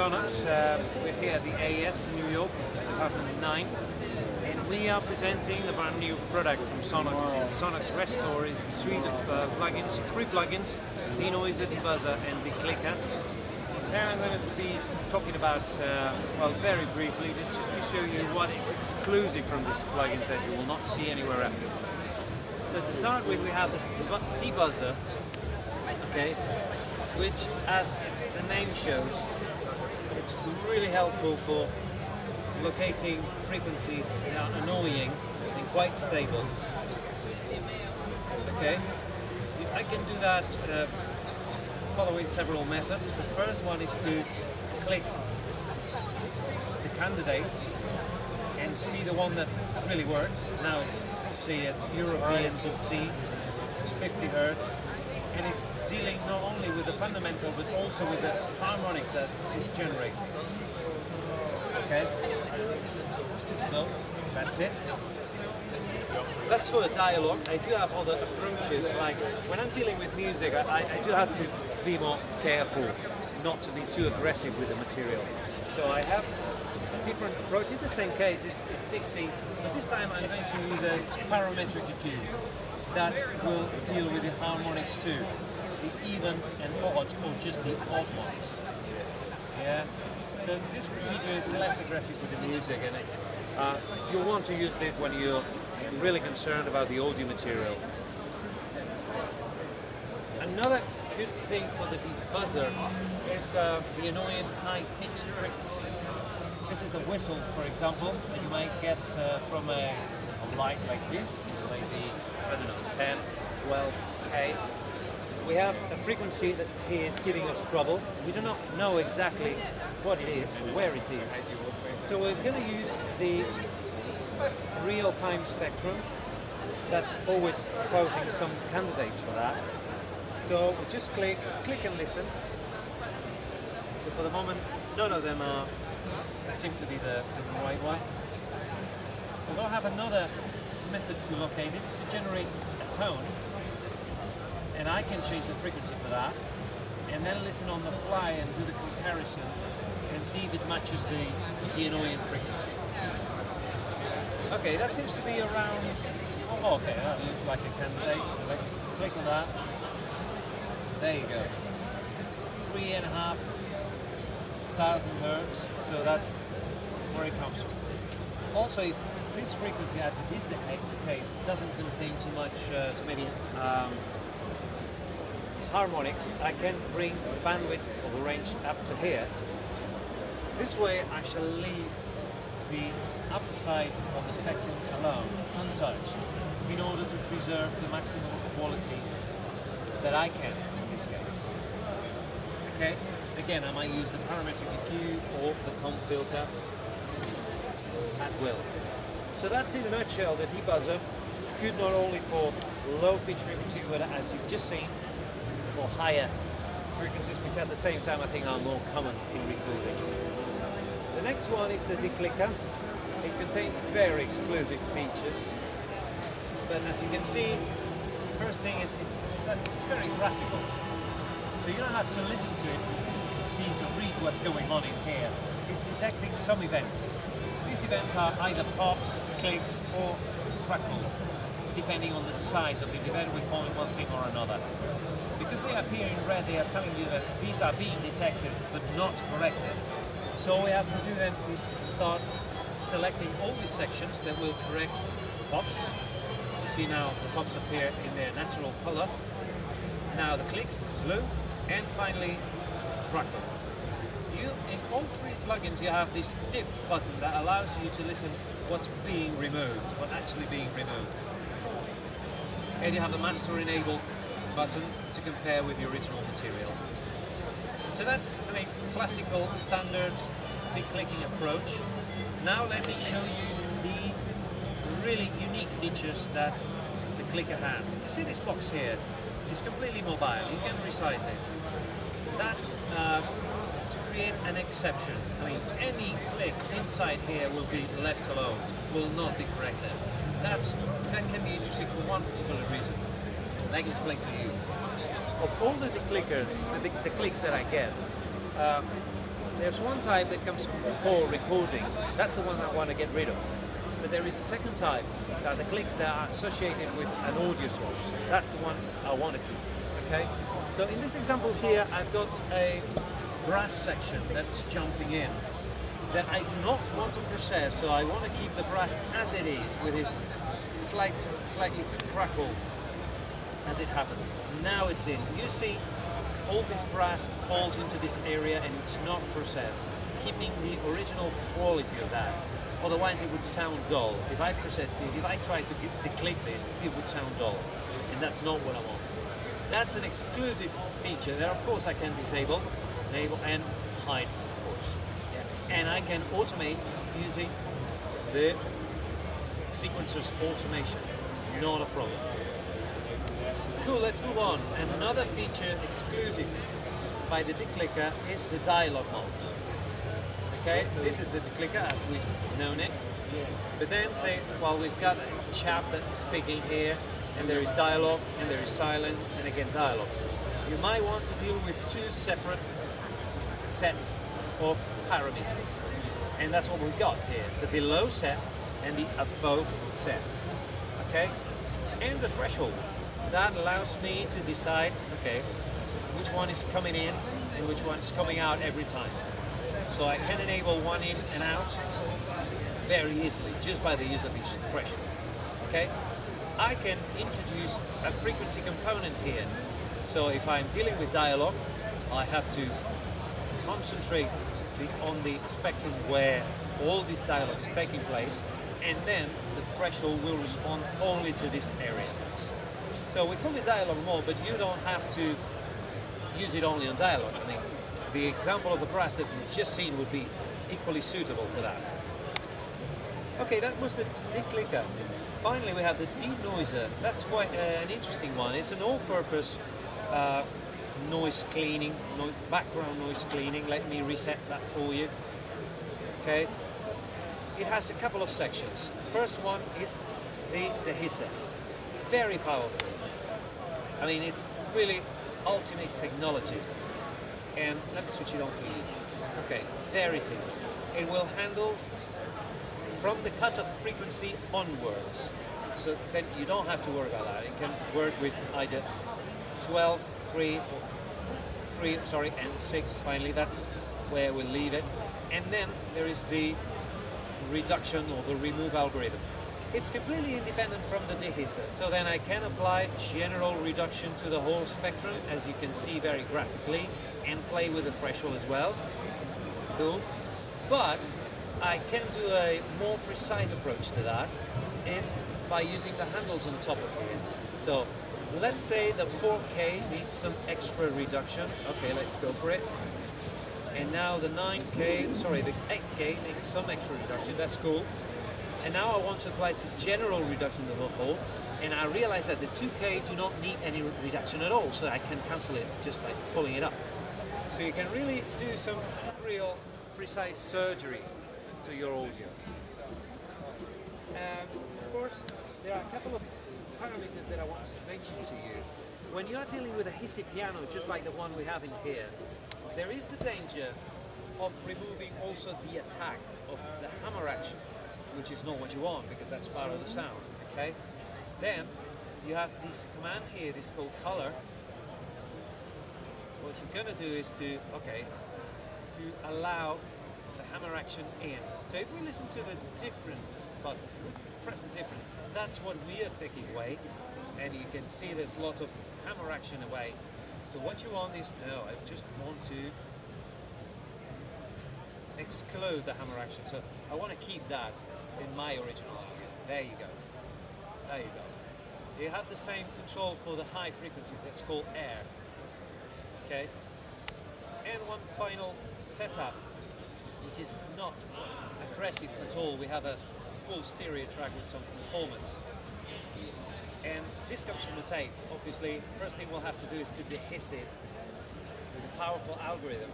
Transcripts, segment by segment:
Sonnox. We're here at the AES in New York, 2009, and we are presenting the brand new product from Sonnox. Sonnox Restore is a suite of plugins, 3 plugins: denoiser, debuzzer, and declicker. Now I'm going to be talking about, well, very briefly, just to show you what is exclusive from these plugins that you will not see anywhere else. So to start with, we have this debuzzer, okay, which, as the name shows, it's really helpful for locating frequencies that are annoying and quite stable. Okay, I can do that following several methods. The first one is to click the candidates and see the one that really works. Now it's European DC, it's 50 Hertz, and it's dealing not only with the fundamental but also with the harmonics that is generating. Okay, so that's it. That's for the dialogue. I do have other approaches, like when I'm dealing with music, I do have to be more careful not to be too aggressive with the material. So I have a different approach. In the same case, it's DC, but this time I'm going to use a parametric EQ that will deal with the harmonics too, the even and odd, or just the odd ones. Yeah. So this procedure is less aggressive with the music, and you'll want to use this when you're really concerned about the audio material. Another good thing for the debuzzer is the annoying high-pitched frequencies. This is the whistle, for example, that you might get from a light like this, maybe, I don't know, 10, 12, 8. We have a frequency that's here, it's giving us trouble. We do not know exactly what it is, or where it is. So we're going to use the real-time spectrum. That's always posing some candidates for that. So we just click and listen. So for the moment, none of them seem to be the right one. Although I have another method to locate it, is to generate a tone, and I can change the frequency for that, and then listen on the fly and do the comparison and see if it matches the annoying frequency. Okay, that seems to be around, oh, okay, that looks like a candidate, so let's click on that. There you go. 3,500 Hertz, so that's where it comes from. Also, if this frequency, as it is the case, doesn't contain too much, too many harmonics, I can bring the bandwidth or the range up to here. This way I shall leave the upper side of the spectrum alone, untouched, in order to preserve the maximum quality that I can in this case. Okay, again, I might use the parametric EQ or the comp filter at will. So that's in a nutshell the debuzzer, good not only for low pitch frequency, but as you've just seen, for higher frequencies, which at the same time I think are more common in recordings. The next one is the declicker. It contains very exclusive features, but as you can see, the first thing is it's very graphical. So you don't have to listen to it to read what's going on in here. It's detecting some events. These events are either pops, clicks, or crackle, depending on the size of the event. We call it one thing or another. Because they appear in red, they are telling you that these are being detected but not corrected. So all we have to do then is start selecting all these sections that will correct pops. You see now the pops appear in their natural color. Now the clicks, blue, and finally crackle. In all 3 plugins you have this diff button that allows you to listen what's being removed, what's actually being removed. And you have the master enable button to compare with the original material. So that's, I mean, classical, standard clicking approach. Now let me show you the really unique features that the clicker has. You see this box here? It is completely mobile. You can resize it. That's to create an exception. I mean, any click inside here will be left alone, will not be corrected. That can be interesting for one particular reason. I can explain to you. Of all the clicks that I get, There's one type that comes from poor recording. That's the one I want to get rid of. But there is a second type, the clicks that are associated with an audio source. That's the ones I want to keep. Okay. So in this example here, I've got a brass section that's jumping in that I do not want to process. So I want to keep the brass as it is with this slightly crackle as it happens. Now it's in. You see, all this brass falls into this area and it's not processed, keeping the original quality of that. Otherwise it would sound dull. If I process this, if I try to click this, it would sound dull. And that's not what I want. That's an exclusive feature that of course I can disable, enable and hide, of course. Yeah. And I can automate using the sequencer's automation. Not a problem. Cool, let's move on. And another feature exclusive by the declicker is the dialogue mode. Okay, this is the declicker as we've known it. But then say, well, we've got a chap that's speaking here, and there is dialogue, and there is silence, and again dialogue. You might want to deal with two separate sets of parameters. And that's what we've got here. The below set and the above set. Okay? And the threshold. That allows me to decide, okay, which one is coming in and which one is coming out every time. So I can enable one in and out very easily just by the use of this threshold. Okay? I can introduce a frequency component here. So if I'm dealing with dialogue, I have to concentrate on the spectrum where all this dialogue is taking place, and then the threshold will respond only to this area. So we call it dialogue mode, but you don't have to use it only on dialogue. I mean, the example of the brass that we've just seen would be equally suitable for that. Okay, that was the declicker. Finally, we have the denoiser. That's quite an interesting one. It's an all-purpose noise cleaning, background noise cleaning. Let me reset that for you. Okay. It has a couple of sections. First one is the dehisser. Very powerful. I mean, it's really ultimate technology. And let me switch it on for you. Okay, there it is. It will handle from the cutoff frequency onwards. So then you don't have to worry about that. It can work with either 12, 3, and 6 finally. That's where we'll leave it. And then there is the reduction or the remove algorithm. It's completely independent from the dehisser, so then I can apply general reduction to the whole spectrum, as you can see very graphically, and play with the threshold as well. Cool. But I can do a more precise approach to that, is by using the handles on top of it. So let's say the 4K needs some extra reduction. Okay, let's go for it. And now the 8K needs some extra reduction. That's cool. And now I want to apply some general reduction to the whole, and I realize that the 2K do not need any reduction at all, so I can cancel it just by pulling it up. So you can really do some real precise surgery to your audio. Of course, there are a couple of parameters that I want to mention to you. When you are dealing with a hissy piano, just like the one we have in here, there is the danger of removing also the attack of the hammer action, which is not what you want because that's part of the sound, okay? Then you have this command here, this called color. What you're gonna do is to allow the hammer action in. So if we listen to the difference button, press the difference, that's what we are taking away, and you can see there's a lot of hammer action away. So what you want is, no, I just want to exclude the hammer action. So I want to keep that in my original audio. There you go. There you go. You have the same control for the high frequencies. That's called air. Okay. And one final setup, which is not aggressive at all. We have a full stereo track with some performance. And this comes from the tape. Obviously, first thing we'll have to do is to dehiss it with a powerful algorithm.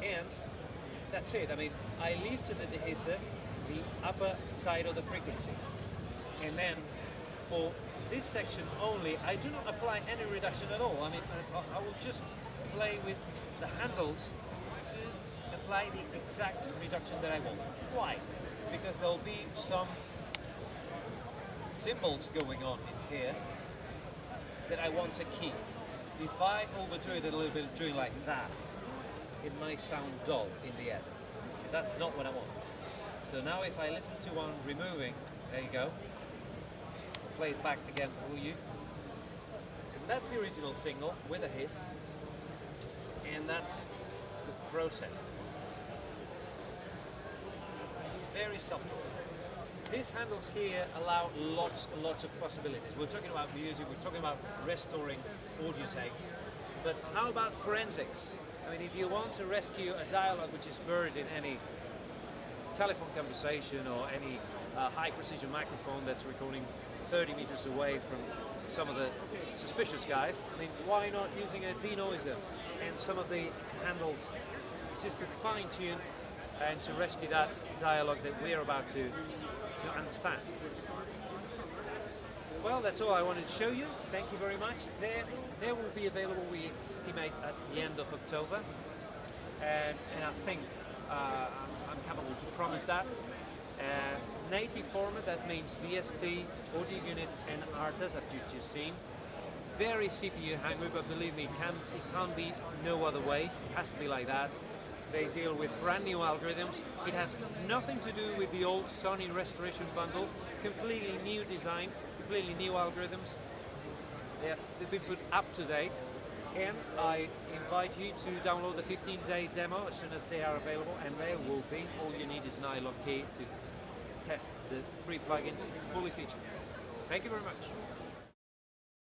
And that's it. I mean, I leave to the dehisser the upper side of the frequencies. And then for this section only, I do not apply any reduction at all. I mean, I will just play with the handles to apply the exact reduction that I want. Why? Because there'll be some symbols going on in here that I want to keep. If I overdo it a little bit, doing like that, it might sound dull in the end. That's not what I want. So now if I listen to one removing, there you go, play it back again for you. That's the original single with a hiss, and that's the processed. Very subtle. These handles here allow lots and lots of possibilities. We're talking about music, we're talking about restoring audio takes, but how about forensics? I mean, if you want to rescue a dialogue which is buried in any telephone conversation or any high precision microphone that's recording 30 meters away from some of the suspicious guys, I mean, why not using a denoiser and some of the handles just to fine tune and to rescue that dialogue that we're about to understand. Well, that's all I wanted to show you. Thank you very much. They will be available, we estimate, at the end of October, and I think I'm capable to promise that. Native format, that means VST, audio units, and ARTAs that you've just seen. Very CPU hungry, but believe me, it can't be no other way. It has to be like that. They deal with brand new algorithms. It has nothing to do with the old Sony Restoration Bundle. Completely new design, completely new algorithms. They've been put up to date. And I invite you to download the 15-day demo as soon as they are available, and there will be. All you need is an iLok key to test the free plugins fully featured. Thank you very much.